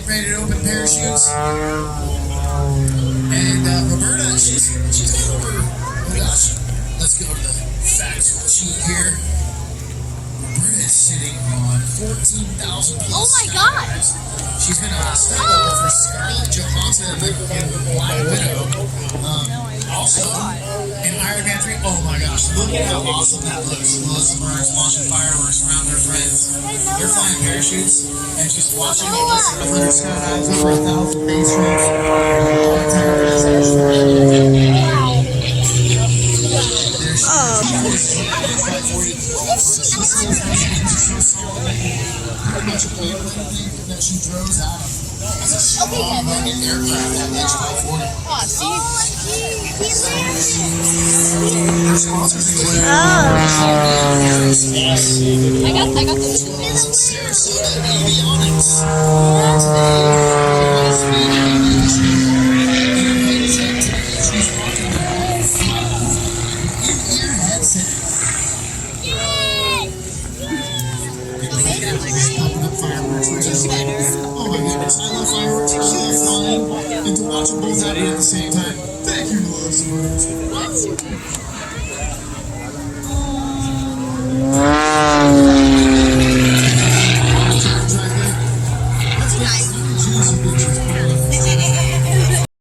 ready to open parachutes. And Roberta, she's got over, oh gosh, let's go to the facts sheet here. Roberta is sitting on 14,000 plus. Oh my God! She's been a stunt double for Scarlett Johansson in Black Widow. Also, in Iron Man 3, oh my gosh, look at how awesome that looks. Melissa Burns launching fireworks around her friends. They're flying parachutes, and she's watching Melissa 100 skydives, over 1,000 base trips. Pretty much a plane that she throws out of. That's a strong running aircraft that makes 1240. Their sponsors include Aerospace. I got the Sarasota Avionics. Today, high-speed aviation. She's walking in-ear headset. Popping up fireworks, which is like, oh my goodness, I love fireworks, I love flying, and to watch them both happen at the same time. Thank you, Melissa Burns.